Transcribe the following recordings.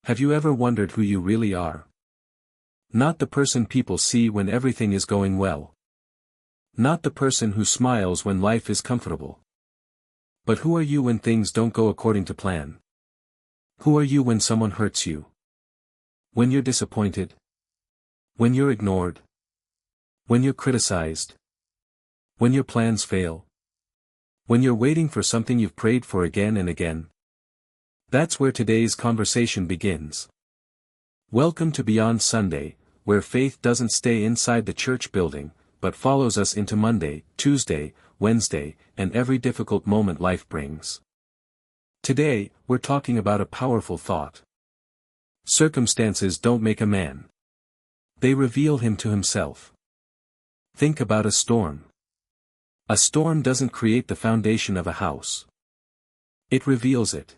Have you ever wondered who you really are? Not the person people see when everything is going well. Not the person who smiles when life is comfortable. But who are you when things don't go according to plan? Who are you when someone hurts you? When you're disappointed? When you're ignored? When you're criticized? When your plans fail? When you're waiting for something you've prayed for again and again? That's where today's conversation begins. Welcome to Beyond Sunday, where faith doesn't stay inside the church building, but follows us into Monday, Tuesday, Wednesday, and every difficult moment life brings. Today, we're talking about a powerful thought. Circumstances don't make a man. They reveal him to himself. Think about a storm. A storm doesn't create the foundation of a house. It reveals it.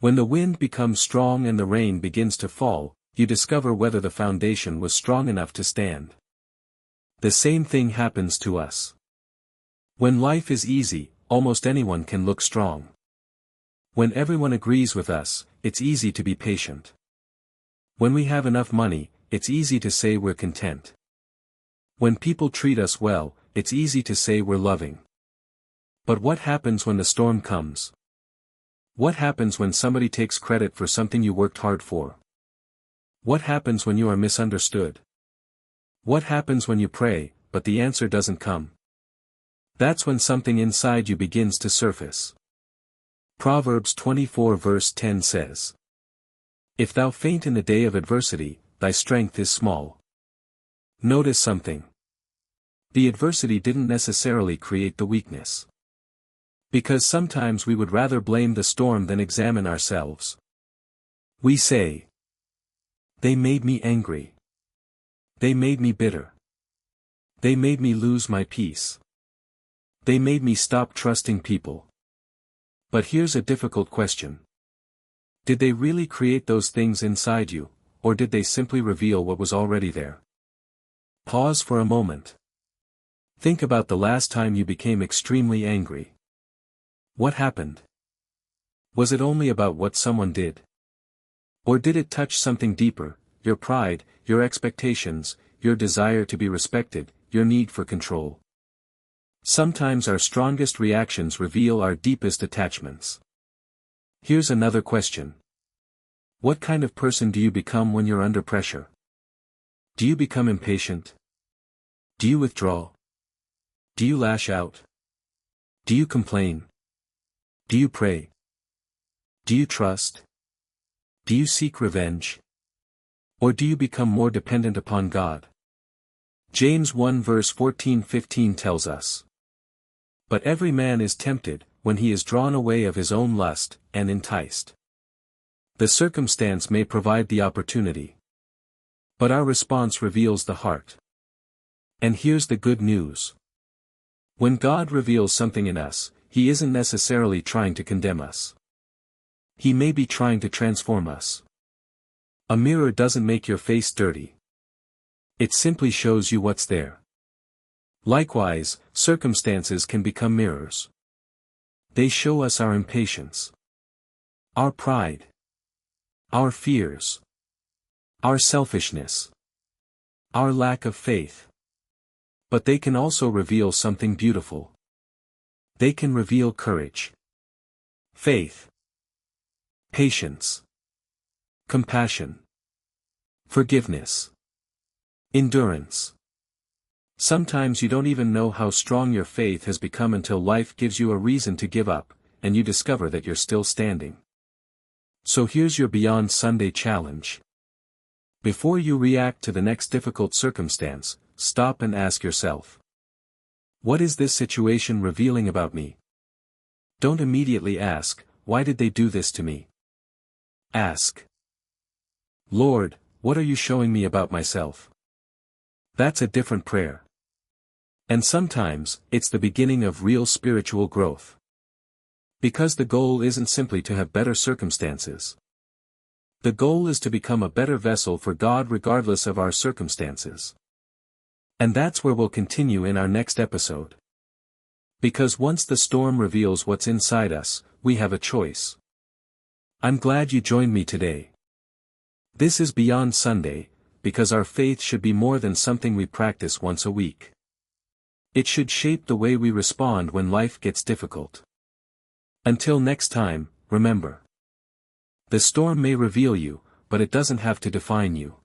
When the wind becomes strong and the rain begins to fall, you discover whether the foundation was strong enough to stand. The same thing happens to us. When life is easy, almost anyone can look strong. When everyone agrees with us, it's easy to be patient. When we have enough money, it's easy to say we're content. When people treat us well, it's easy to say we're loving. But what happens when the storm comes? What happens when somebody takes credit for something you worked hard for? What happens when you are misunderstood? What happens when you pray, but the answer doesn't come? That's when something inside you begins to surface. Proverbs 24 verse 10 says, "If thou faint in the day of adversity, thy strength is small." Notice something. The adversity didn't necessarily create the weakness. Because sometimes we would rather blame the storm than examine ourselves. We say, "They made me angry. They made me bitter. They made me lose my peace. They made me stop trusting people." But here's a difficult question. Did they really create those things inside you, or did they simply reveal what was already there? Pause for a moment. Think about the last time you became extremely angry. What happened? Was it only about what someone did? Or did it touch something deeper, your pride, your expectations, your desire to be respected, your need for control? Sometimes our strongest reactions reveal our deepest attachments. Here's another question. What kind of person do you become when you're under pressure? Do you become impatient? Do you withdraw? Do you lash out? Do you complain? Do you pray? Do you trust? Do you seek revenge? Or do you become more dependent upon God? James 1 verse 14-15 tells us, "But every man is tempted, when he is drawn away of his own lust, and enticed." The circumstance may provide the opportunity. But our response reveals the heart. And here's the good news. When God reveals something in us, He isn't necessarily trying to condemn us. He may be trying to transform us. A mirror doesn't make your face dirty. It simply shows you what's there. Likewise, circumstances can become mirrors. They show us our impatience, our pride, our fears, our selfishness, our lack of faith. But they can also reveal something beautiful. They can reveal courage, faith, patience, compassion, forgiveness, endurance. Sometimes you don't even know how strong your faith has become until life gives you a reason to give up, and you discover that you're still standing. So here's your Beyond Sunday challenge. Before you react to the next difficult circumstance, stop and ask yourself, what is this situation revealing about me? Don't immediately ask, why did they do this to me? Ask, Lord, what are you showing me about myself? That's a different prayer. And sometimes, it's the beginning of real spiritual growth. Because the goal isn't simply to have better circumstances. The goal is to become a better vessel for God regardless of our circumstances. And that's where we'll continue in our next episode. Because once the storm reveals what's inside us, we have a choice. I'm glad you joined me today. This is Beyond Sunday, because our faith should be more than something we practice once a week. It should shape the way we respond when life gets difficult. Until next time, remember. The storm may reveal you, but it doesn't have to define you.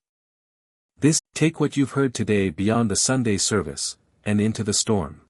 Take what you've heard today beyond the Sunday service, and into the storm.